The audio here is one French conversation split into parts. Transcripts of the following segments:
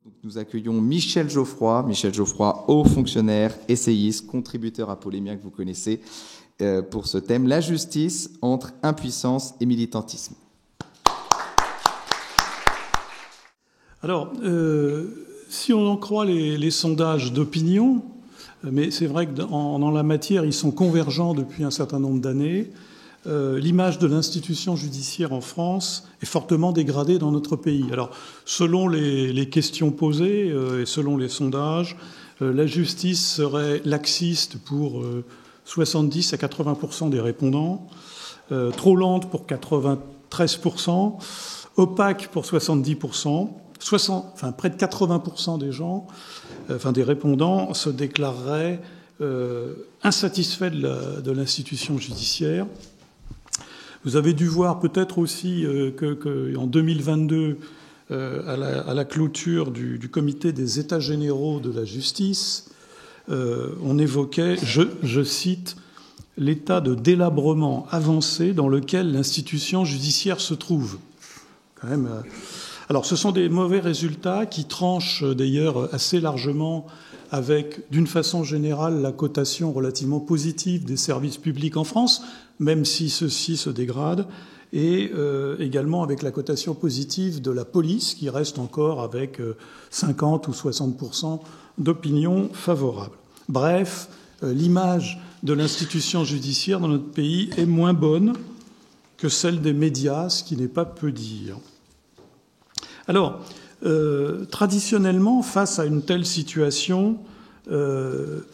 Donc, nous accueillons Michel Geoffroy. Michel Geoffroy, haut fonctionnaire, essayiste, contributeur à Polémia que vous connaissez, pour ce thème, la justice entre impuissance et militantisme. Alors, si on en croit les sondages d'opinion, mais c'est vrai que dans la matière, ils sont convergents depuis un certain nombre d'années, l'image de l'institution judiciaire en France est fortement dégradée dans notre pays. Alors, selon les questions posées et selon les sondages, la justice serait laxiste pour 70 à 80% des répondants, trop lente pour 93%, opaque pour 70%, près de 80% des gens, des répondants se déclareraient insatisfaits de l'institution judiciaire. Vous avez dû voir peut-être aussi qu'en 2022, à la clôture du comité des États généraux de la justice, on évoquait, je cite, l'état de délabrement avancé dans lequel l'institution judiciaire se trouve. Quand même. Alors, ce sont des mauvais résultats qui tranchent d'ailleurs assez largement avec, d'une façon générale, la cotation relativement positive des services publics en France, même si ceux-ci se dégradent, et également avec la cotation positive de la police, qui reste encore avec 50 ou 60% d'opinion favorable. Bref, l'image de l'institution judiciaire dans notre pays est moins bonne que celle des médias, ce qui n'est pas peu dire. Alors, traditionnellement, face à une telle situation, la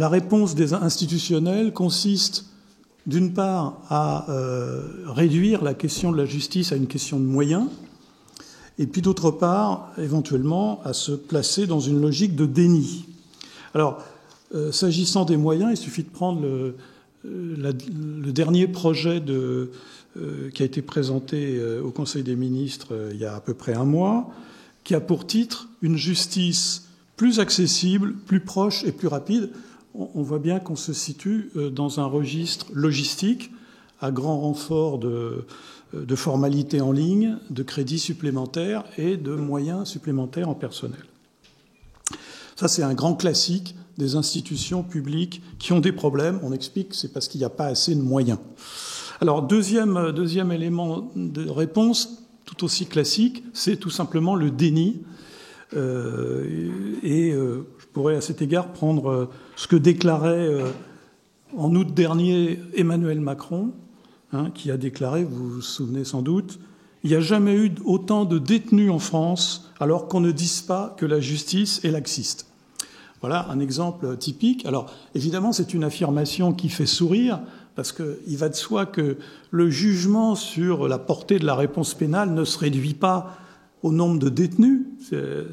réponse des institutionnels consiste, d'une part, à réduire la question de la justice à une question de moyens, et puis d'autre part, éventuellement, à se placer dans une logique de déni. Alors, s'agissant des moyens, il suffit de prendre le dernier projet qui a été présenté au Conseil des ministres il y a à peu près un mois, qui a pour titre une justice plus accessible, plus proche et plus rapide. On voit bien qu'on se situe dans un registre logistique à grand renfort de formalités en ligne, de crédits supplémentaires et de moyens supplémentaires en personnel. Ça, c'est un grand classique des institutions publiques qui ont des problèmes. On explique que c'est parce qu'il n'y a pas assez de moyens. Alors, deuxième élément de réponse, tout aussi classique, c'est tout simplement le déni. Je pourrais à cet égard prendre ce que déclarait en août dernier Emmanuel Macron, qui a déclaré, vous vous souvenez sans doute, « Il n'y a jamais eu autant de détenus en France alors qu'on ne dise pas que la justice est laxiste ». Voilà un exemple typique. Alors, évidemment, c'est une affirmation qui fait sourire, parce qu'il va de soi que le jugement sur la portée de la réponse pénale ne se réduit pas au nombre de détenus.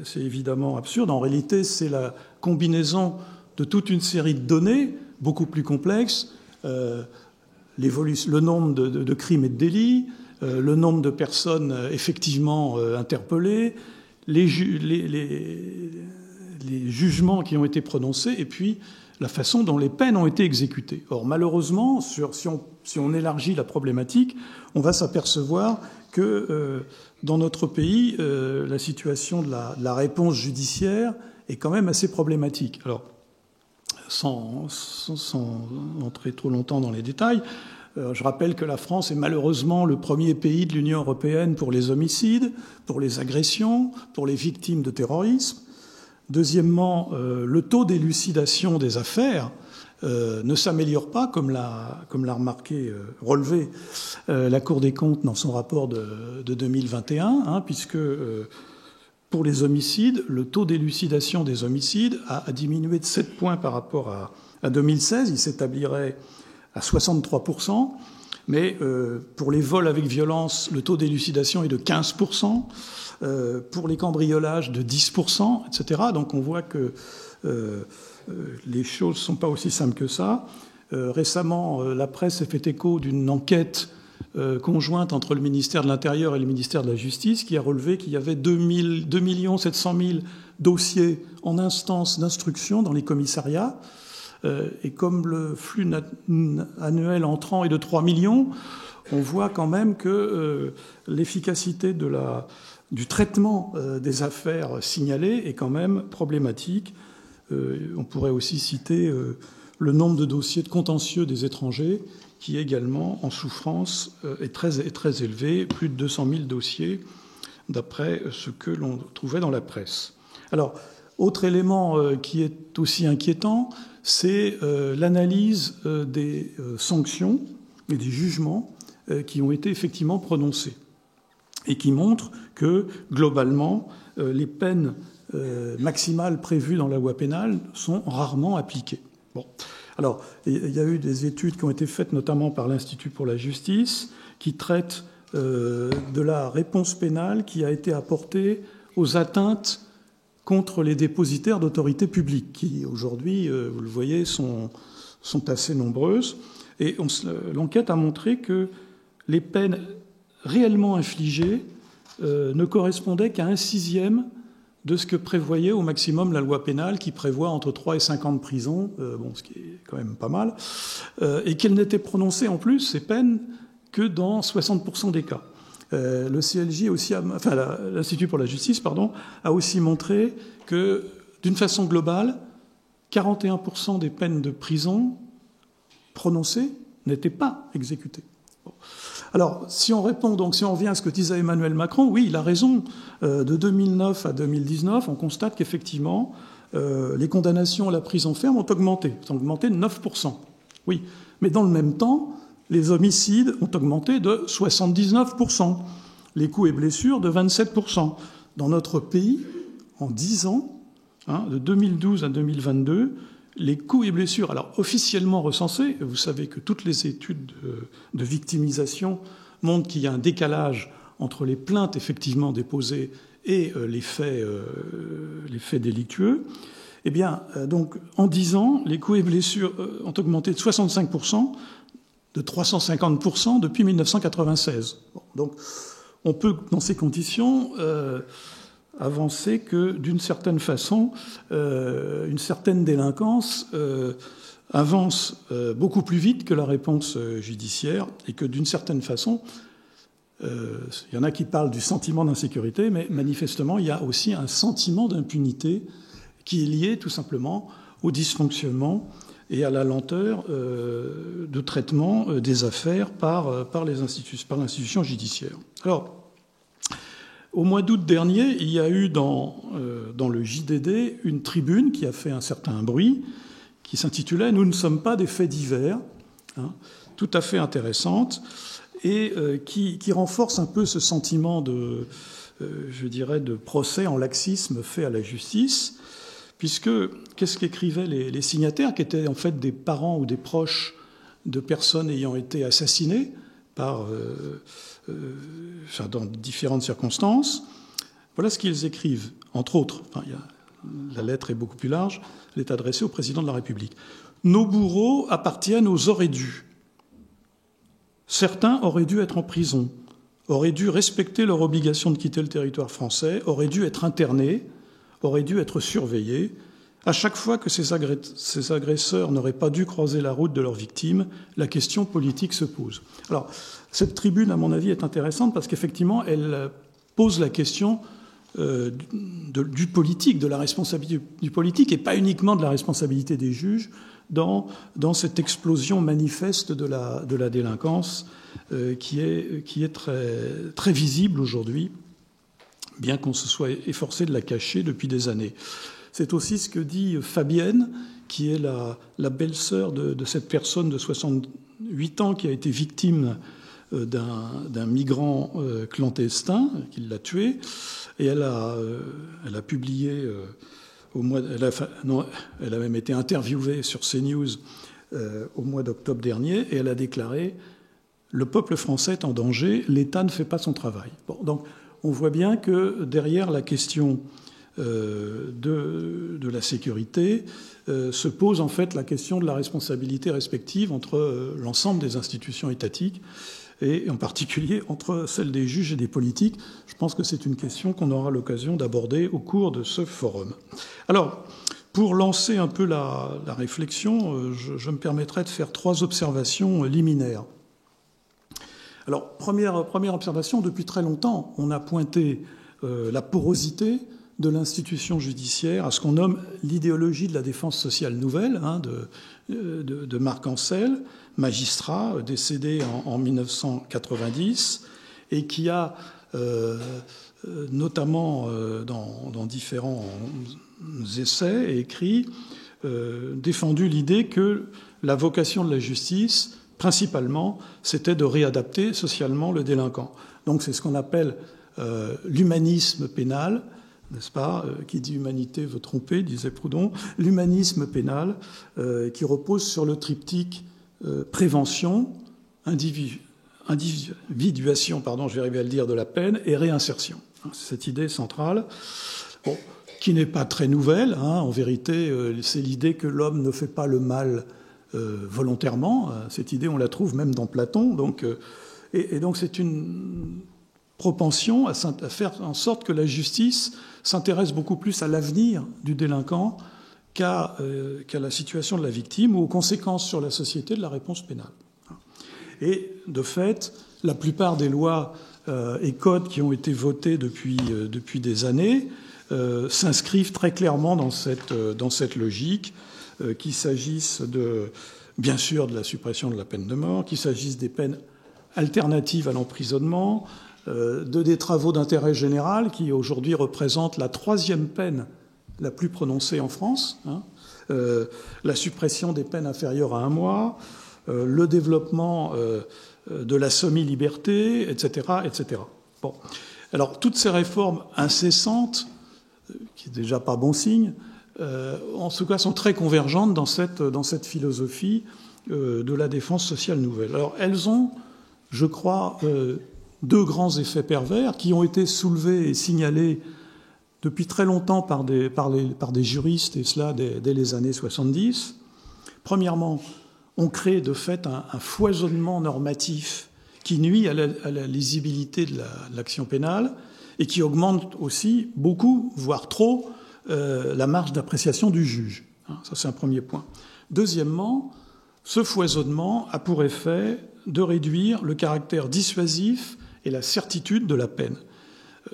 C'est évidemment absurde. En réalité, c'est la combinaison de toute une série de données beaucoup plus complexes, le nombre de crimes et de délits, le nombre de personnes effectivement interpellées, les jugements qui ont été prononcés, et puis la façon dont les peines ont été exécutées. Or, malheureusement, si on élargit la problématique, on va s'apercevoir que dans notre pays, la situation de la réponse judiciaire est quand même assez problématique. Alors, sans entrer trop longtemps dans les détails, je rappelle que la France est malheureusement le premier pays de l'Union européenne pour les homicides, pour les agressions, pour les victimes de terrorisme. Deuxièmement, le taux d'élucidation des affaires ne s'améliore pas, comme l'a relevé la Cour des comptes dans son rapport de 2021, puisque pour les homicides, le taux d'élucidation des homicides a diminué de 7 points par rapport à 2016. Il s'établirait à 63%. Mais pour les vols avec violence, le taux d'élucidation est de 15%. Pour les cambriolages, de 10%, etc. Donc on voit que les choses ne sont pas aussi simples que ça. Récemment, la presse s'est fait écho d'une enquête conjointe entre le ministère de l'Intérieur et le ministère de la Justice qui a relevé qu'il y avait 2 700 000 dossiers en instance d'instruction dans les commissariats. Et comme le flux annuel entrant est de 3 millions, on voit quand même que l'efficacité du traitement des affaires signalées est quand même problématique. On pourrait aussi citer le nombre de dossiers de contentieux des étrangers, qui également, en souffrance, est très élevé, plus de 200 000 dossiers, d'après ce que l'on trouvait dans la presse. Alors, autre élément qui est aussi inquiétant, c'est l'analyse des sanctions et des jugements qui ont été effectivement prononcés et qui montrent que, globalement, les peines maximales prévues dans la loi pénale sont rarement appliquées. Bon. Alors, il y a eu des études qui ont été faites notamment par l'Institut pour la justice qui traitent de la réponse pénale qui a été apportée aux atteintes contre les dépositaires d'autorité publique, qui aujourd'hui, vous le voyez, sont assez nombreuses. Et l'enquête a montré que les peines réellement infligées ne correspondaient qu'à 1/6 de ce que prévoyait au maximum la loi pénale, qui prévoit entre 3 et 5 ans de prison, ce qui est quand même pas mal, et qu'elles n'étaient prononcées en plus, ces peines, que dans 60% des cas. Le CLJ aussi, l'Institut pour la justice, a aussi montré que, d'une façon globale, 41% des peines de prison prononcées n'étaient pas exécutées. Bon. Alors, si on revient à ce que disait Emmanuel Macron, oui, il a raison. De 2009 à 2019, on constate qu'effectivement, les condamnations à la prison ferme ont augmenté de 9%. Oui, mais dans le même temps, les homicides ont augmenté de 79%, les coups et blessures de 27%. Dans notre pays, en 10 ans, de 2012 à 2022, les coups et blessures, alors officiellement recensés, vous savez que toutes les études de victimisation montrent qu'il y a un décalage entre les plaintes effectivement déposées et les faits délictueux. Eh bien, donc, en 10 ans, les coups et blessures ont augmenté de 65%, de 350% depuis 1996. Bon, donc, on peut, dans ces conditions, avancer que, d'une certaine façon, une certaine délinquance avance beaucoup plus vite que la réponse judiciaire, et que, d'une certaine façon, il y en a qui parlent du sentiment d'insécurité, mais manifestement, il y a aussi un sentiment d'impunité qui est lié tout simplement au dysfonctionnement et à la lenteur de traitement des affaires par l'institution judiciaire. Alors, au mois d'août dernier, il y a eu dans le JDD une tribune qui a fait un certain bruit, qui s'intitulait « Nous ne sommes pas des faits divers », tout à fait intéressante, et qui renforce un peu ce sentiment de procès en laxisme fait à la justice, puisque qu'est-ce qu'écrivaient les signataires, qui étaient en fait des parents ou des proches de personnes ayant été assassinées dans différentes circonstances. Voilà ce qu'ils écrivent, entre autres. La lettre est beaucoup plus large, elle est adressée au président de la République. « Nos bourreaux appartiennent aux auraient dû. Certains auraient dû être en prison, auraient dû respecter leur obligation de quitter le territoire français, auraient dû être internés, auraient dû être surveillés. À chaque fois que ces agresseurs n'auraient pas dû croiser la route de leurs victimes, la question politique se pose. » Alors, cette tribune, à mon avis, est intéressante parce qu'effectivement, elle pose la question du politique, de la responsabilité du politique, et pas uniquement de la responsabilité des juges dans cette explosion manifeste de la délinquance qui est très, très visible aujourd'hui, bien qu'on se soit efforcé de la cacher depuis des années. C'est aussi ce que dit Fabienne, qui est la belle-sœur de cette personne de 68 ans qui a été victime d'un migrant clandestin qui l'a tué. Et elle a publié elle a même été interviewée sur CNews au mois d'octobre dernier, et elle a déclaré « Le peuple français est en danger, l'État ne fait pas son travail ». Bon, donc on voit bien que derrière la question de la sécurité se pose en fait la question de la responsabilité respective entre l'ensemble des institutions étatiques, et en particulier entre celles des juges et des politiques. Je pense que c'est une question qu'on aura l'occasion d'aborder au cours de ce forum. Alors, pour lancer un peu la réflexion, je me permettrai de faire 3 observations liminaires. Alors, première observation, depuis très longtemps, on a pointé la porosité de l'institution judiciaire à ce qu'on nomme l'idéologie de la défense sociale nouvelle, de Marc Ancel, magistrat décédé en 1990, et qui a notamment dans différents essais et écrits défendu l'idée que la vocation de la justice, principalement, c'était de réadapter socialement le délinquant. Donc c'est ce qu'on appelle l'humanisme pénal, n'est-ce pas? Qui dit humanité veut tromper, disait Proudhon. L'humanisme pénal qui repose sur le triptyque prévention, individuation, je vais arriver à le dire, de la peine, et réinsertion. C'est cette idée centrale, qui n'est pas très nouvelle. En vérité, c'est l'idée que l'homme ne fait pas le mal volontairement. Cette idée, on la trouve même dans Platon. Donc c'est une propension à faire en sorte que la justice s'intéresse beaucoup plus à l'avenir du délinquant qu'à la situation de la victime ou aux conséquences sur la société de la réponse pénale. Et de fait, la plupart des lois et codes qui ont été votés depuis des années s'inscrivent très clairement dans cette logique, qu'il s'agisse bien sûr de la suppression de la peine de mort, qu'il s'agisse des peines alternatives à l'emprisonnement, des travaux d'intérêt général qui aujourd'hui représentent la 3e peine la plus prononcée en France, la suppression des peines inférieures à 1 mois, le développement de la semi-liberté, etc., etc. Bon. Alors, toutes ces réformes incessantes, qui n'est déjà pas bon signe, en tout cas sont très convergentes dans cette philosophie de la défense sociale nouvelle. Alors, elles ont, je crois, 2 grands effets pervers qui ont été soulevés et signalés depuis très longtemps par des juristes, et cela dès les années 70. Premièrement, on crée de fait un foisonnement normatif qui nuit à la lisibilité de l'action pénale et qui augmente aussi beaucoup, voire trop, la marge d'appréciation du juge. Ça, c'est un premier point. Deuxièmement, ce foisonnement a pour effet de réduire le caractère dissuasif et la certitude de la peine.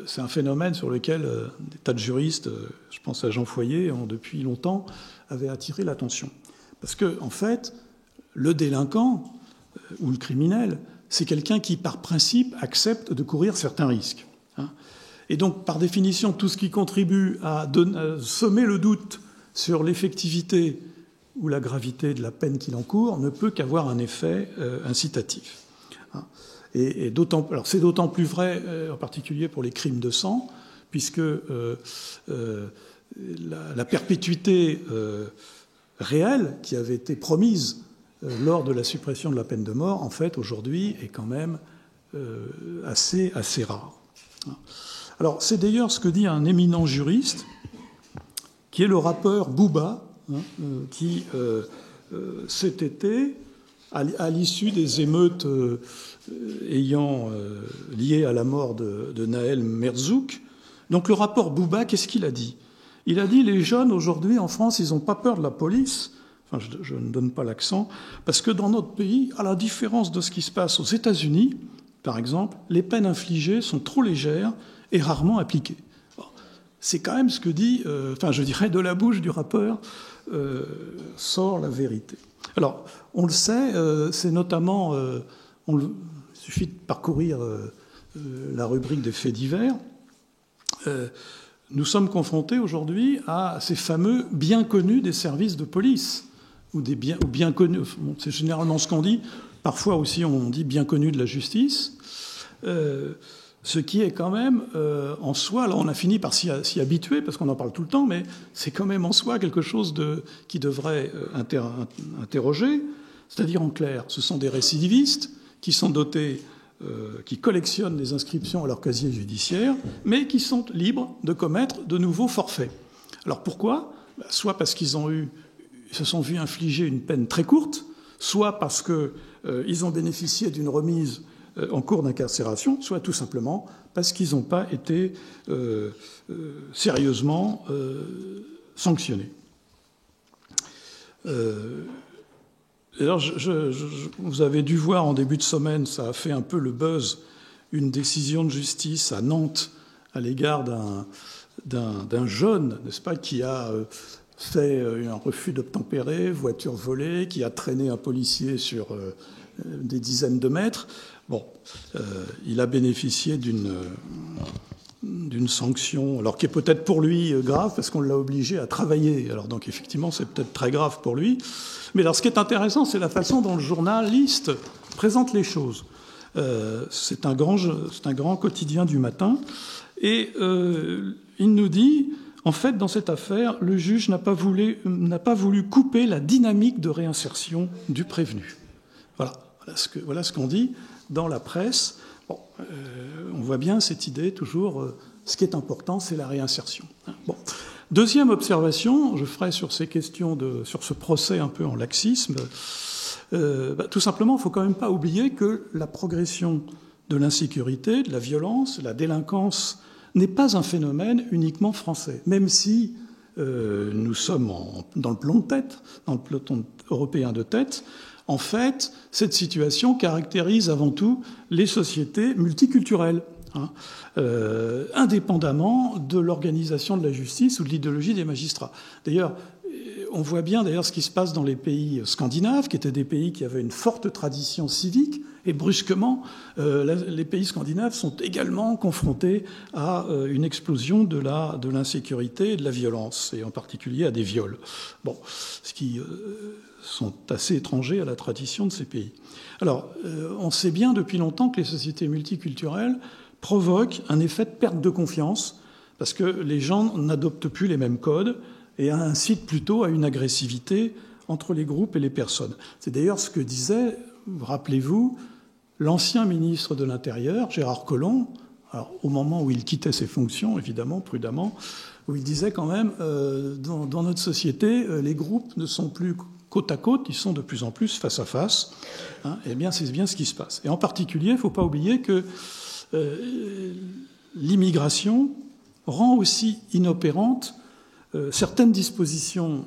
C'est un phénomène sur lequel des tas de juristes, je pense à Jean Foyer, ont depuis longtemps avaient attiré l'attention. Parce que, en fait, le délinquant ou le criminel, c'est quelqu'un qui, par principe, accepte de courir certains risques. Et donc, par définition, tout ce qui contribue à semer le doute sur l'effectivité ou la gravité de la peine qu'il encourt ne peut qu'avoir un effet incitatif. Et alors c'est d'autant plus vrai, en particulier pour les crimes de sang, puisque la perpétuité réelle qui avait été promise lors de la suppression de la peine de mort, en fait, aujourd'hui, est quand même assez rare. Alors, c'est d'ailleurs ce que dit un éminent juriste, qui est le rappeur Booba, qui, cet été, à l'issue des émeutes liées à la mort de Naël Merzouk, donc le rappeur Booba, qu'est-ce qu'il a dit? Il a dit, les jeunes, aujourd'hui, en France, ils n'ont pas peur de la police. Enfin, je ne donne pas l'accent, parce que dans notre pays, à la différence de ce qui se passe aux États-Unis, par exemple, les peines infligées sont trop légères et rarement appliquées. C'est quand même ce que dit, je dirais, de la bouche du rappeur sort la vérité. Alors, on le sait, c'est notamment, il suffit de parcourir la rubrique des faits divers. Nous sommes confrontés aujourd'hui à ces fameux bien connus des services de police, ou bien connus, bon, c'est généralement ce qu'on dit, parfois aussi on dit bien connus de la justice, ce qui est quand même en soi, là on a fini par s'y habituer parce qu'on en parle tout le temps, mais c'est quand même en soi quelque chose qui devrait interroger, c'est-à-dire en clair, ce sont des récidivistes qui sont dotés, qui collectionnent les inscriptions à leur casier judiciaire, mais qui sont libres de commettre de nouveaux forfaits. Alors pourquoi? Soit parce qu'ils se sont vus infliger une peine très courte, soit parce qu'ils ont bénéficié d'une remise en cours d'incarcération, soit tout simplement parce qu'ils n'ont pas été sérieusement sanctionnés. Alors, vous avez dû voir en début de semaine, ça a fait un peu le buzz, une décision de justice à Nantes à l'égard d'un jeune, n'est-ce pas, qui a fait un refus d'obtempérer, voiture volée, qui a traîné un policier sur des dizaines de mètres. Bon, il a bénéficié d'une sanction, alors qui est peut-être pour lui grave, parce qu'on l'a obligé à travailler. Alors donc effectivement, c'est peut-être très grave pour lui. Mais alors ce qui est intéressant, c'est la façon dont le journaliste présente les choses. C'est un grand quotidien du matin. Et il nous dit, en fait, dans cette affaire, le juge n'a pas voulu couper la dynamique de réinsertion du prévenu. Voilà ce qu'on dit dans la presse. Bon, on voit bien cette idée, toujours, ce qui est important, c'est la réinsertion. Bon. Deuxième observation, je ferai sur ces questions, sur ce procès un peu en laxisme. Tout simplement, il ne faut quand même pas oublier que la progression de l'insécurité, de la violence, de la délinquance n'est pas un phénomène uniquement français, même si nous sommes dans le peloton européen de tête. En fait, cette situation caractérise avant tout les sociétés multiculturelles, indépendamment de l'organisation de la justice ou de l'idéologie des magistrats. D'ailleurs, on voit bien ce qui se passe dans les pays scandinaves, qui étaient des pays qui avaient une forte tradition civique, et brusquement, les pays scandinaves sont également confrontés à une explosion de l'insécurité et de la violence, et en particulier à des viols. Bon, ce qui sont assez étrangers à la tradition de ces pays. Alors, on sait bien depuis longtemps que les sociétés multiculturelles provoquent un effet de perte de confiance, parce que les gens n'adoptent plus les mêmes codes, et incite plutôt à une agressivité entre les groupes et les personnes. C'est d'ailleurs ce que disait, rappelez-vous, l'ancien ministre de l'Intérieur, Gérard Collomb, alors, au moment où il quittait ses fonctions, évidemment, prudemment, où il disait quand même, dans notre société, les groupes ne sont plus côte à côte, ils sont de plus en plus face à face. Eh bien, c'est bien ce qui se passe. Et en particulier, il ne faut pas oublier que l'immigration rend aussi inopérante certaines dispositions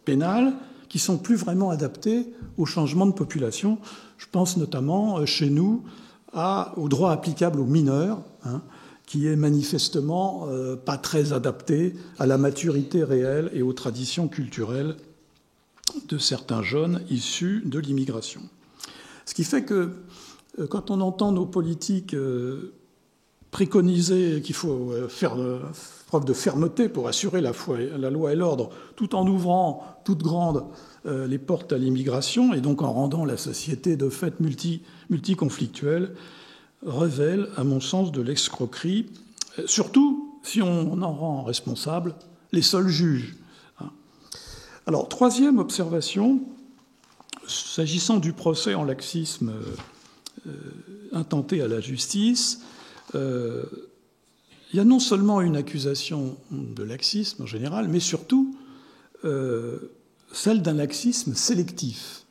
pénales qui sont plus vraiment adaptées au changement de population. Je pense notamment chez nous au droit applicable aux mineurs, qui est manifestement pas très adapté à la maturité réelle et aux traditions culturelles de certains jeunes issus de l'immigration. Ce qui fait que quand on entend nos politiques préconiser qu'il faut faire preuve de fermeté pour assurer la loi et l'ordre, tout en ouvrant toutes grandes les portes à l'immigration, et donc en rendant la société de fait multiconflictuelle, révèle, à mon sens, de l'escroquerie, surtout si on en rend responsables les seuls juges. Alors, troisième observation, s'agissant du procès en laxisme intenté à la justice, il y a non seulement une accusation de laxisme en général, mais surtout celle d'un laxisme sélectif,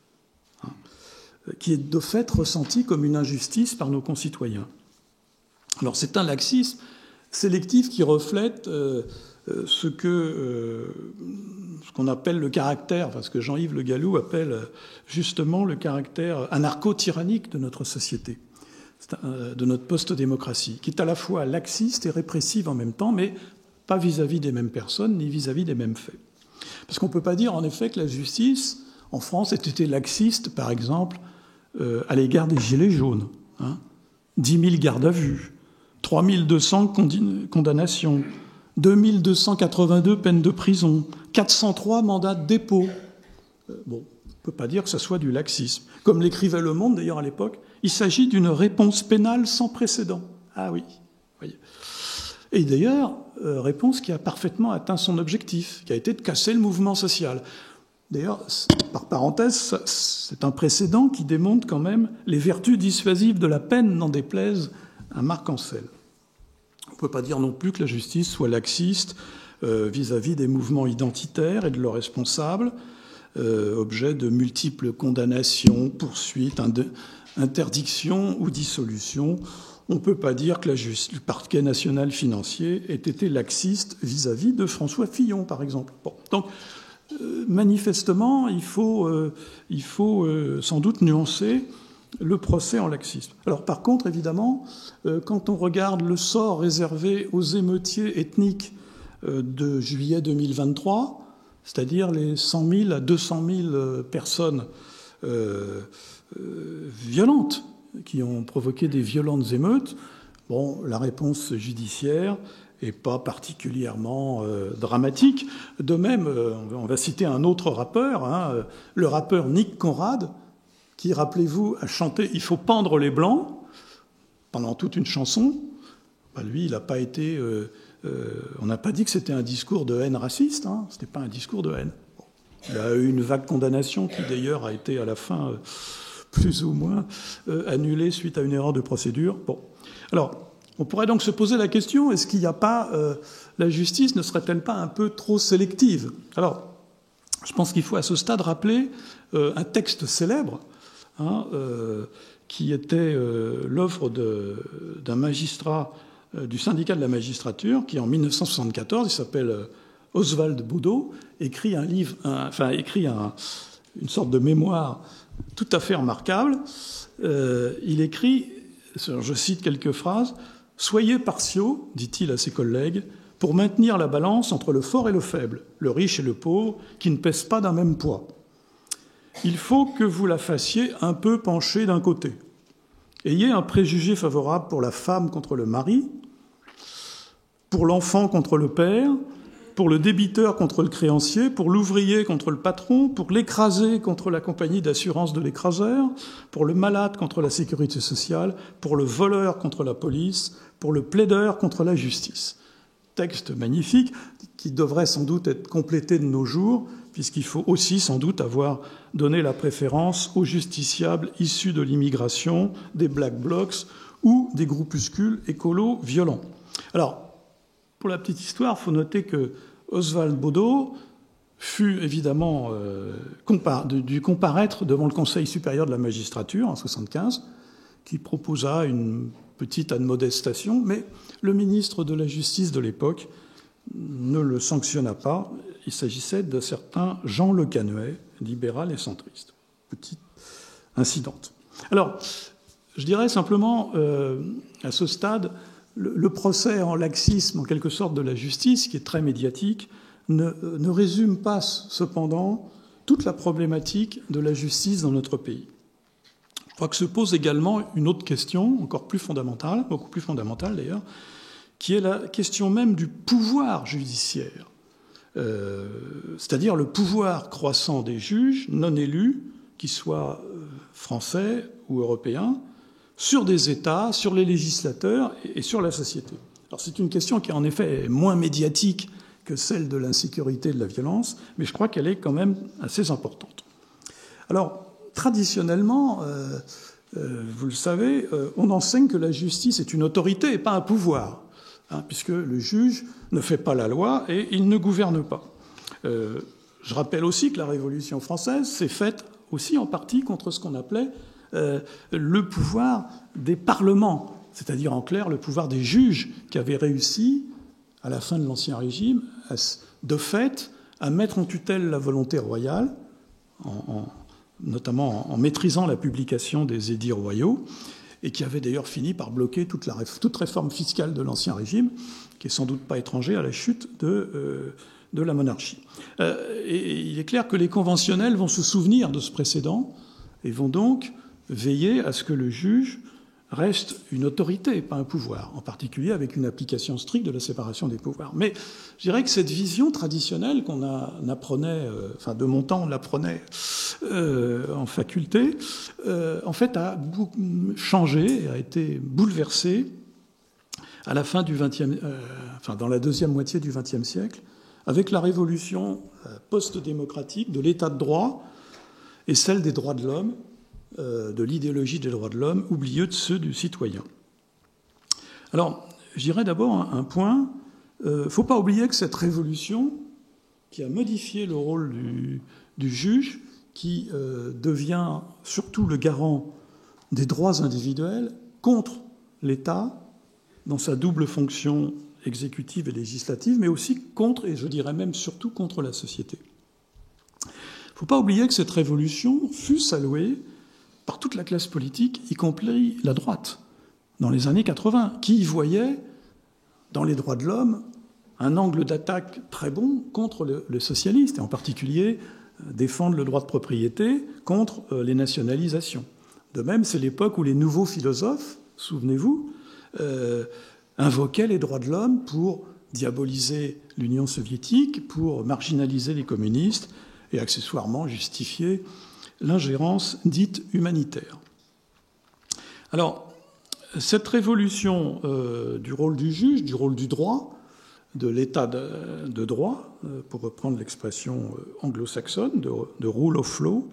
qui est de fait ressenti comme une injustice par nos concitoyens. Alors c'est un laxisme sélectif qui reflète ce qu'on appelle le caractère, enfin ce que Jean-Yves Le Gallou appelle justement le caractère anarcho-tyrannique de notre société, de notre post-démocratie, qui est à la fois laxiste et répressive en même temps, mais pas vis-à-vis des mêmes personnes ni vis-à-vis des mêmes faits. Parce qu'on ne peut pas dire en effet que la justice en France ait été laxiste, par exemple, à l'égard des gilets jaunes. 10 000 gardes à vue, 3 200 condamnations, 2 282 peines de prison, 403 mandats de dépôt. Bon, on ne peut pas dire que ce soit du laxisme. Comme l'écrivait Le Monde, d'ailleurs, à l'époque, il s'agit d'une réponse pénale sans précédent. Ah oui, voyez. Et d'ailleurs, réponse qui a parfaitement atteint son objectif, qui a été de casser le mouvement social. D'ailleurs, par parenthèse, c'est un précédent qui démontre quand même les vertus dissuasives de la peine, n'en déplaise à Marc Ancel. On ne peut pas dire non plus que la justice soit laxiste vis-à-vis des mouvements identitaires et de leurs responsables, objet de multiples condamnations, poursuites, interdictions ou dissolutions. On ne peut pas dire que le parquet national financier ait été laxiste vis-à-vis de François Fillon, par exemple. Bon, donc, manifestement, il faut sans doute nuancer le procès en laxisme. Alors par contre, évidemment, quand on regarde le sort réservé aux émeutiers ethniques de juillet 2023, c'est-à-dire les 100 000 à 200 000 personnes violentes qui ont provoqué des violentes émeutes, bon, la réponse judiciaire n'est pas particulièrement dramatique. De même, on va citer un autre rappeur, le rappeur Nick Conrad, qui, rappelez-vous, a chanté « Il faut pendre les Blancs » pendant toute une chanson. Ben lui, il n'a pas été... on n'a pas dit que c'était un discours de haine raciste, ce n'était pas un discours de haine. Bon. Il a eu une vague condamnation qui, d'ailleurs, a été à la fin plus ou moins annulée suite à une erreur de procédure. Bon. Alors, on pourrait donc se poser la question, est-ce qu'il n'y a pas... la justice ne serait-elle pas un peu trop sélective? Alors, je pense qu'il faut à ce stade rappeler un texte célèbre, qui était l'œuvre d'un magistrat du syndicat de la magistrature, qui en 1974, il s'appelle Oswald Bodo, écrit une sorte de mémoire tout à fait remarquable. Il écrit, je cite quelques phrases, « Soyez partiaux, dit-il à ses collègues, pour maintenir la balance entre le fort et le faible, le riche et le pauvre, qui ne pèsent pas d'un même poids. Il faut que vous la fassiez un peu pencher d'un côté. Ayez un préjugé favorable pour la femme contre le mari, pour l'enfant contre le père, pour le débiteur contre le créancier, pour l'ouvrier contre le patron, pour l'écrasé contre la compagnie d'assurance de l'écraseur, pour le malade contre la sécurité sociale, pour le voleur contre la police, pour le plaideur contre la justice. » Texte magnifique qui devrait sans doute être complété de nos jours, puisqu'il faut aussi sans doute avoir donné la préférence aux justiciables issus de l'immigration, des Black Blocs ou des groupuscules écolos violents. Alors, pour la petite histoire, il faut noter que Oswald Bodo fut évidemment dû comparaître devant le Conseil supérieur de la magistrature en 1975, qui proposa une petite admodestation, mais le ministre de la Justice de l'époque ne le sanctionna pas. Il s'agissait de certains Jean Le Canuet, libéral et centriste. Petite incidente. Alors, je dirais simplement, à ce stade, le procès en laxisme, en quelque sorte, de la justice, qui est très médiatique, ne résume pas, cependant, toute la problématique de la justice dans notre pays. Je crois que se pose également une autre question, encore plus fondamentale, beaucoup plus fondamentale d'ailleurs, qui est la question même du pouvoir judiciaire, c'est-à-dire le pouvoir croissant des juges non élus, qu'ils soient français ou européens, sur des États, sur les législateurs et sur la société. Alors c'est une question qui en effet est moins médiatique que celle de l'insécurité et de la violence, mais je crois qu'elle est quand même assez importante. Alors, traditionnellement, vous le savez, on enseigne que la justice est une autorité et pas un pouvoir, puisque le juge ne fait pas la loi et il ne gouverne pas. Je rappelle aussi que la Révolution française s'est faite aussi en partie contre ce qu'on appelait le pouvoir des parlements, c'est-à-dire en clair le pouvoir des juges qui avaient réussi, à la fin de l'Ancien Régime, de fait, à mettre en tutelle la volonté royale, notamment en maîtrisant la publication des édits royaux, et qui avait d'ailleurs fini par bloquer toute réforme fiscale de l'Ancien Régime, qui est sans doute pas étranger à la chute de la monarchie. Et il est clair que les conventionnels vont se souvenir de ce précédent et vont donc veiller à ce que le juge reste une autorité, pas un pouvoir, en particulier avec une application stricte de la séparation des pouvoirs. Mais je dirais que cette vision traditionnelle qu'on apprenait, enfin de mon temps on l'apprenait en faculté, en fait a changé, a été bouleversée à la fin du dans la deuxième moitié du XXe siècle, avec la révolution post-démocratique de l'état de droit et celle des droits de l'homme, de l'idéologie des droits de l'homme, oublieux de ceux du citoyen. Alors, je dirais d'abord un point. Il ne faut pas oublier que cette révolution, qui a modifié le rôle du juge, qui devient surtout le garant des droits individuels contre l'État, dans sa double fonction exécutive et législative, mais aussi contre, et je dirais même surtout contre la société. ne faut pas oublier que cette révolution fut saluée par toute la classe politique, y compris la droite, dans les années 80, qui y voyait, dans les droits de l'homme, un angle d'attaque très bon contre les socialistes, et en particulier défendre le droit de propriété contre les nationalisations. De même, c'est l'époque où les nouveaux philosophes, souvenez-vous, invoquaient les droits de l'homme pour diaboliser l'Union soviétique, pour marginaliser les communistes et accessoirement justifier l'ingérence dite humanitaire. Alors, cette révolution du rôle du juge, du rôle du droit, de l'état de droit, pour reprendre l'expression anglo-saxonne, de rule of law,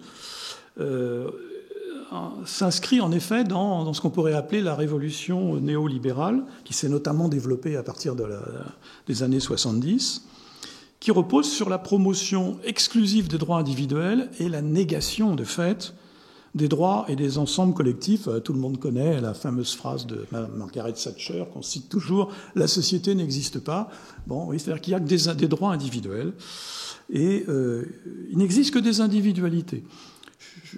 s'inscrit en effet dans ce qu'on pourrait appeler la révolution néolibérale, qui s'est notamment développée à partir des années 70, qui repose sur la promotion exclusive des droits individuels et la négation, de fait, des droits et des ensembles collectifs. Tout le monde connaît la fameuse phrase de Margaret Thatcher, qu'on cite toujours, « La société n'existe pas ». Bon, oui, c'est-à-dire qu'il n'y a que des droits individuels. Et il n'existe que des individualités.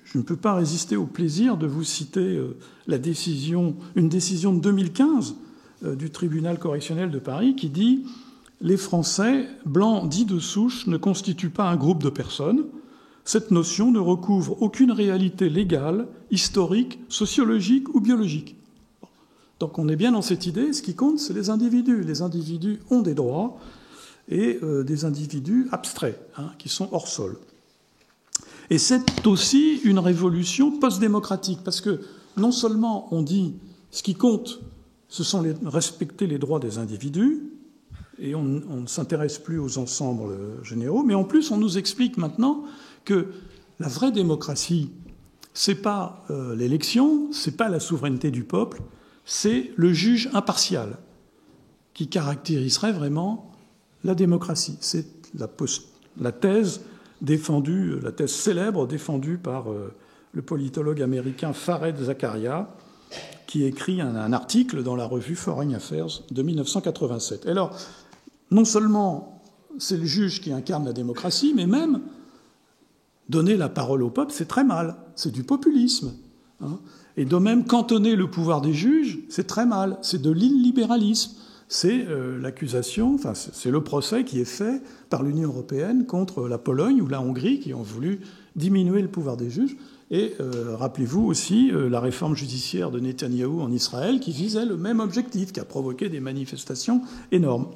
Je ne peux pas résister au plaisir de vous citer une décision de 2015 du tribunal correctionnel de Paris qui dit « Les Français, blancs dits de souche, ne constituent pas un groupe de personnes. Cette notion ne recouvre aucune réalité légale, historique, sociologique ou biologique. » Donc on est bien dans cette idée, ce qui compte, c'est les individus. Les individus ont des droits et des individus abstraits, qui sont hors sol. Et c'est aussi une révolution post-démocratique, parce que non seulement on dit ce qui compte, ce sont respecter les droits des individus, et on ne s'intéresse plus aux ensembles généraux, mais en plus on nous explique maintenant que la vraie démocratie, c'est pas l'élection, c'est pas la souveraineté du peuple, c'est le juge impartial qui caractériserait vraiment la démocratie. C'est la thèse défendue, la thèse célèbre défendue par le politologue américain Fareed Zakaria, qui écrit un article dans la revue Foreign Affairs de 1987. Alors, non seulement c'est le juge qui incarne la démocratie, mais même donner la parole au peuple, c'est très mal. C'est du populisme. Et de même, cantonner le pouvoir des juges, c'est très mal. C'est de l'illibéralisme. C'est l'accusation, enfin, c'est le procès qui est fait par l'Union européenne contre la Pologne ou la Hongrie qui ont voulu diminuer le pouvoir des juges. Et rappelez-vous aussi la réforme judiciaire de Netanyahou en Israël qui visait le même objectif, qui a provoqué des manifestations énormes.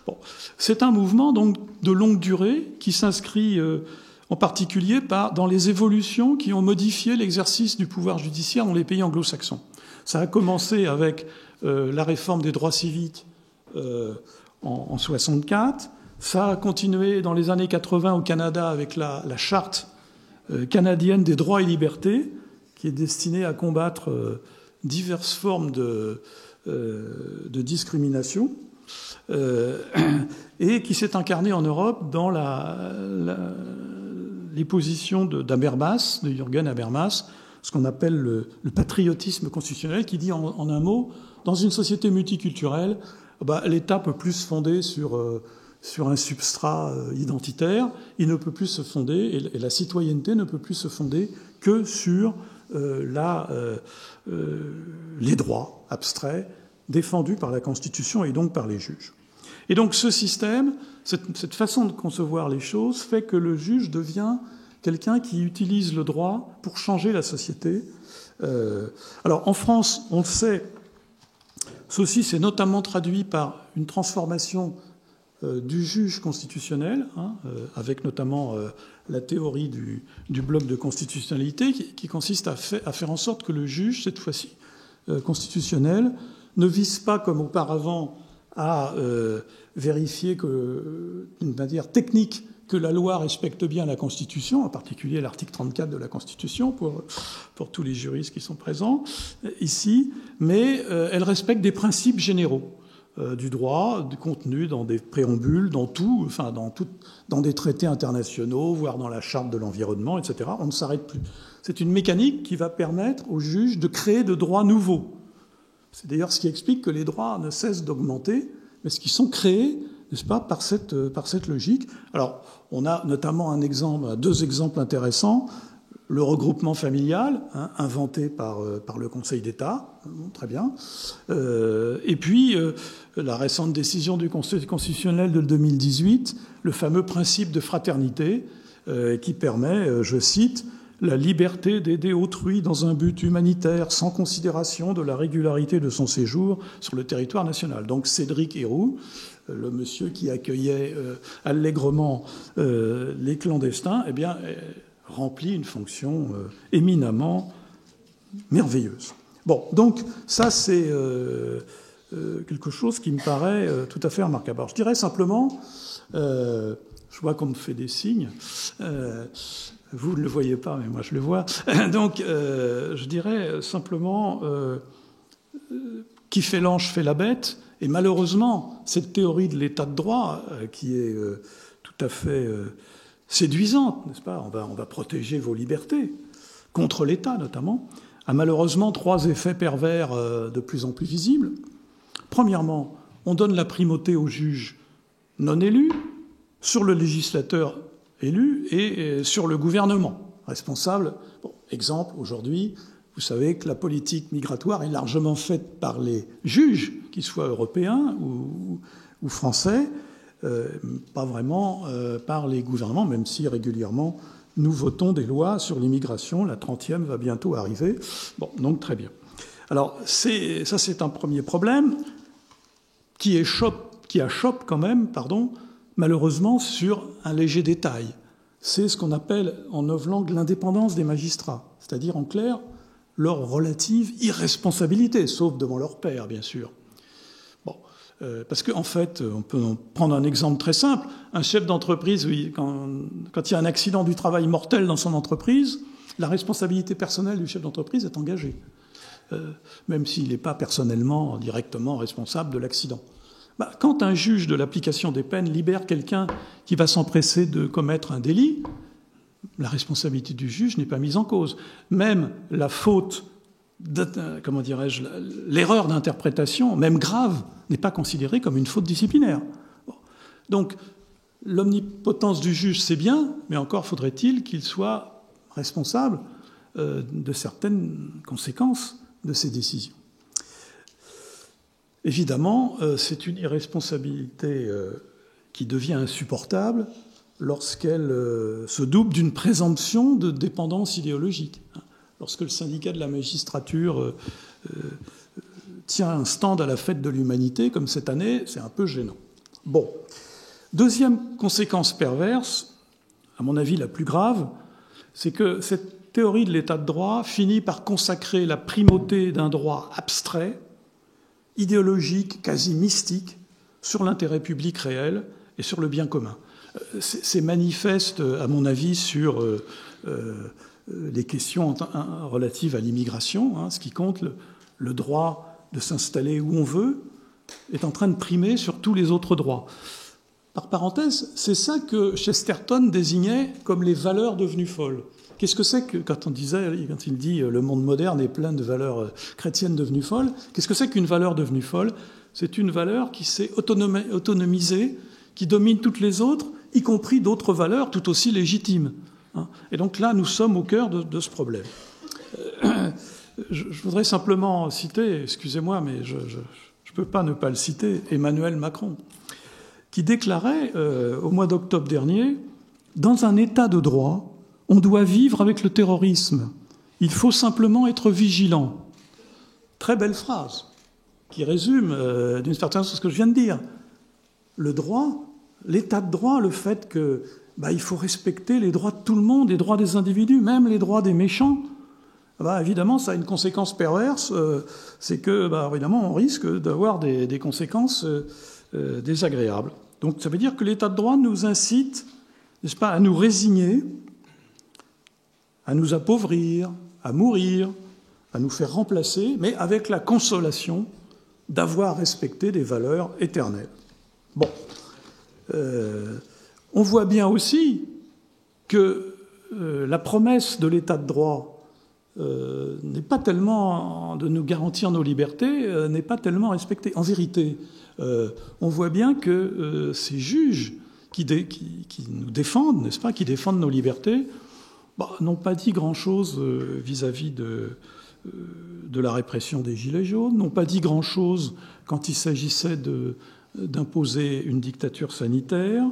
Bon, c'est un mouvement donc de longue durée qui s'inscrit en particulier dans les évolutions qui ont modifié l'exercice du pouvoir judiciaire dans les pays anglo-saxons. Ça a commencé avec la réforme des droits civiques en 64. Ça a continué dans les années 80 au Canada avec la charte canadienne des droits et libertés, qui est destinée à combattre diverses formes de discrimination, et qui s'est incarnée en Europe dans les positions d'Habermas, de Jürgen Habermas, ce qu'on appelle le patriotisme constitutionnel, qui dit en un mot, dans une société multiculturelle, l'État peut plus se fonder sur un substrat identitaire, il ne peut plus se fonder, et la citoyenneté ne peut plus se fonder que sur les droits abstraits défendus par la Constitution et donc par les juges. Et donc ce système, cette façon de concevoir les choses, fait que le juge devient quelqu'un qui utilise le droit pour changer la société. Alors en France, on le sait, ceci s'est notamment traduit par une transformation du juge constitutionnel, avec notamment la théorie du bloc de constitutionnalité, qui consiste à faire en sorte que le juge, cette fois-ci constitutionnel, ne vise pas comme auparavant à vérifier d'une manière technique que la loi respecte bien la Constitution, en particulier l'article 34 de la Constitution, pour tous les juristes qui sont présents ici, mais elle respecte des principes généraux du droit, du contenu dans des préambules, dans des traités internationaux, voire dans la charte de l'environnement, etc. On ne s'arrête plus. C'est une mécanique qui va permettre aux juges de créer de droits nouveaux. C'est d'ailleurs ce qui explique que les droits ne cessent d'augmenter, mais ce qui sont créés n'est-ce pas, par cette logique. Alors, on a notamment deux exemples intéressants. Le regroupement familial, inventé par le Conseil d'État, très bien. Et puis, la récente décision du Conseil constitutionnel de 2018, le fameux principe de fraternité, qui permet, je cite, la liberté d'aider autrui dans un but humanitaire sans considération de la régularité de son séjour sur le territoire national. Donc Cédric Héroux, le monsieur qui accueillait allègrement les clandestins, eh bien, remplit une fonction éminemment merveilleuse. Bon, donc ça c'est quelque chose qui me paraît tout à fait remarquable. Alors, je dirais simplement, je vois qu'on me fait des signes. Vous ne le voyez pas, mais moi je le vois. Donc, je dirais simplement, qui fait l'ange fait la bête. Et malheureusement, cette théorie de l'état de droit, qui est tout à fait séduisante, n'est-ce pas, on va protéger vos libertés, contre l'État notamment, a malheureusement trois effets pervers de plus en plus visibles. Premièrement, on donne la primauté aux juges non élus sur le législateur élu et sur le gouvernement responsable. Bon, exemple, aujourd'hui, vous savez que la politique migratoire est largement faite par les juges, qu'ils soient européens ou français, pas vraiment par les gouvernements, même si régulièrement nous votons des lois sur l'immigration. La 30e va bientôt arriver. Bon, donc très bien. Alors, ça c'est un premier problème qui achoppe quand même, malheureusement, sur un léger détail. C'est ce qu'on appelle en novlangue l'indépendance des magistrats, c'est-à-dire en clair leur relative irresponsabilité, sauf devant leur père, bien sûr. Bon, parce qu'en fait, on peut prendre un exemple très simple. Un chef d'entreprise, oui, quand il y a un accident du travail mortel dans son entreprise, la responsabilité personnelle du chef d'entreprise est engagée, même s'il n'est pas personnellement, directement responsable de l'accident. Quand un juge de l'application des peines libère quelqu'un qui va s'empresser de commettre un délit, la responsabilité du juge n'est pas mise en cause. Même la faute, l'erreur d'interprétation, même grave, n'est pas considérée comme une faute disciplinaire. Bon. Donc, l'omnipotence du juge, c'est bien, mais encore faudrait-il qu'il soit responsable de certaines conséquences de ses décisions. Évidemment, c'est une irresponsabilité qui devient insupportable lorsqu'elle se double d'une présomption de dépendance idéologique. Lorsque le syndicat de la magistrature tient un stand à la fête de l'humanité, comme cette année, c'est un peu gênant. Bon. Deuxième conséquence perverse, à mon avis la plus grave, c'est que cette théorie de l'état de droit finit par consacrer la primauté d'un droit abstrait, idéologique, quasi mystique, sur l'intérêt public réel et sur le bien commun. C'est manifeste, à mon avis, sur les questions relatives à l'immigration. Ce qui compte, le droit de s'installer où on veut, est en train de primer sur tous les autres droits. Par parenthèse, c'est ça que Chesterton désignait comme les valeurs devenues folles. Qu'est-ce que c'est que, quand il dit le monde moderne est plein de valeurs chrétiennes devenues folles, qu'est-ce que c'est qu'une valeur devenue folle ? C'est une valeur qui s'est autonomisée, qui domine toutes les autres, y compris d'autres valeurs tout aussi légitimes. Et donc là, nous sommes au cœur de ce problème. Je voudrais simplement citer, excusez-moi, mais je ne peux pas ne pas le citer, Emmanuel Macron, qui déclarait au mois d'octobre dernier, « Dans un état de droit, on doit vivre avec le terrorisme. Il faut simplement être vigilant. » Très belle phrase, qui résume d'une certaine façon ce que je viens de dire. Le droit, l'état de droit, le fait que il faut respecter les droits de tout le monde, les droits des individus, même les droits des méchants. Évidemment, ça a une conséquence perverse, c'est que, évidemment, on risque d'avoir des conséquences désagréables. Donc, ça veut dire que l'état de droit nous incite, n'est-ce pas, à nous résigner, à nous appauvrir, à mourir, à nous faire remplacer, mais avec la consolation d'avoir respecté des valeurs éternelles. Bon. On voit bien aussi que la promesse de l'état de droit n'est pas tellement de nous garantir nos libertés, n'est pas tellement respecté. En vérité, on voit bien que ces juges qui nous défendent, n'est-ce pas, qui défendent nos libertés, n'ont pas dit grand-chose vis-à-vis de la répression des Gilets jaunes, n'ont pas dit grand-chose quand il s'agissait d'imposer une dictature sanitaire,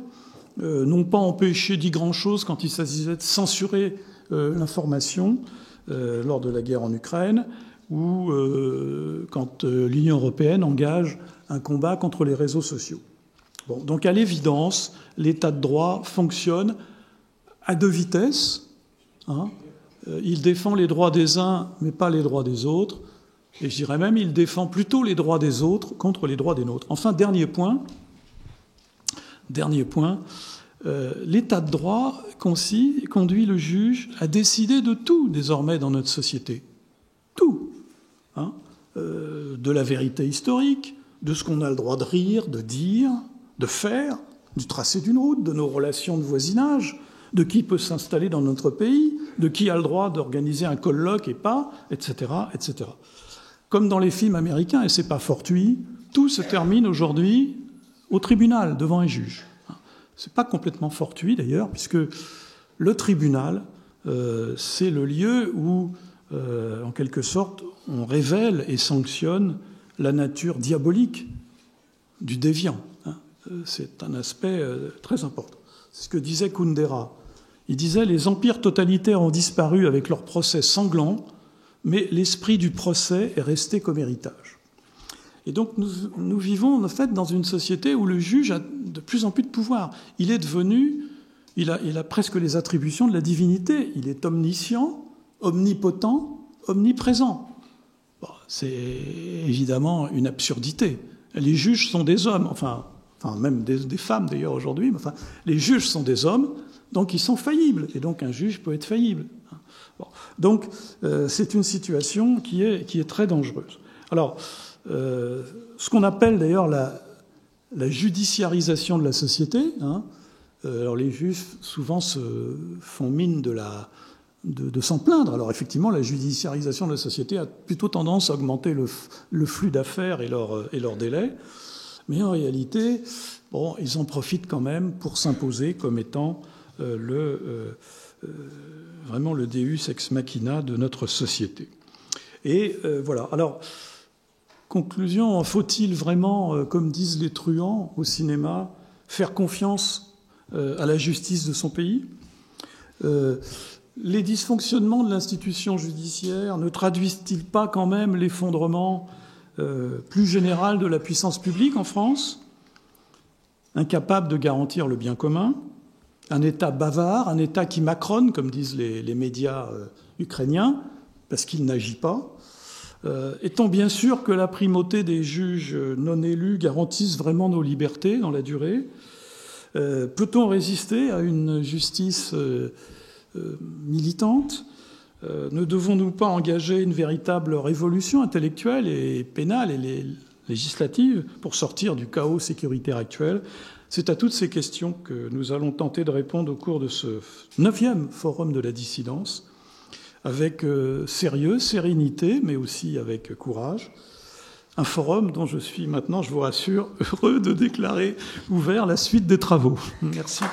n'ont pas dit grand-chose quand il s'agissait de censurer l'information lors de la guerre en Ukraine, ou quand l'Union européenne engage un combat contre les réseaux sociaux. Bon, donc à l'évidence, l'état de droit fonctionne à deux vitesses. Il défend les droits des uns, mais pas les droits des autres. Et je dirais même, il défend plutôt les droits des autres contre les droits des nôtres. Enfin, dernier point, l'état de droit conduit le juge à décider de tout désormais dans notre société. Tout. De la vérité historique, de ce qu'on a le droit de rire, de dire, de faire, du tracé d'une route, de nos relations de voisinage, de qui peut s'installer dans notre pays, de qui a le droit d'organiser un colloque et pas, etc., etc. Comme dans les films américains, et c'est pas fortuit, tout se termine aujourd'hui au tribunal, devant un juge. C'est pas complètement fortuit d'ailleurs, puisque le tribunal, c'est le lieu où, en quelque sorte, on révèle et sanctionne la nature diabolique du déviant. C'est un aspect très important. C'est ce que disait Kundera. Il disait « Les empires totalitaires ont disparu avec leurs procès sanglants, mais l'esprit du procès est resté comme héritage. » Et donc nous vivons en fait dans une société où le juge a de plus en plus de pouvoir. Il a presque les attributions de la divinité. Il est omniscient, omnipotent, omniprésent. Bon, c'est évidemment une absurdité. Les juges sont des hommes, enfin même des femmes d'ailleurs aujourd'hui, mais enfin, les juges sont des hommes, donc ils sont faillibles, et donc un juge peut être faillible. Bon. Donc c'est une situation qui est très dangereuse. Alors, ce qu'on appelle d'ailleurs la judiciarisation de la société, alors les juges souvent se font mine de s'en plaindre. Alors effectivement, la judiciarisation de la société a plutôt tendance à augmenter le flux d'affaires et leur délai. Mais en réalité, ils en profitent quand même pour s'imposer comme étant vraiment le deus ex machina de notre société. Et voilà. Alors, conclusion, faut-il vraiment, comme disent les truands au cinéma, faire confiance à la justice de son pays ? Les dysfonctionnements de l'institution judiciaire ne traduisent-ils pas quand même l'effondrement plus général de la puissance publique en France, incapable de garantir le bien commun, un État bavard, un État qui macronne, comme disent les médias ukrainiens, parce qu'il n'agit pas. Étant bien sûr que la primauté des juges non élus garantisse vraiment nos libertés dans la durée, peut-on résister à une justice militante ? Ne devons-nous pas engager une véritable révolution intellectuelle et pénale et législative pour sortir du chaos sécuritaire actuel ? C'est à toutes ces questions que nous allons tenter de répondre au cours de ce 9e Forum de la dissidence, avec sérieux, sérénité, mais aussi avec courage. Un forum dont je suis maintenant, je vous rassure, heureux de déclarer ouvert la suite des travaux. Merci.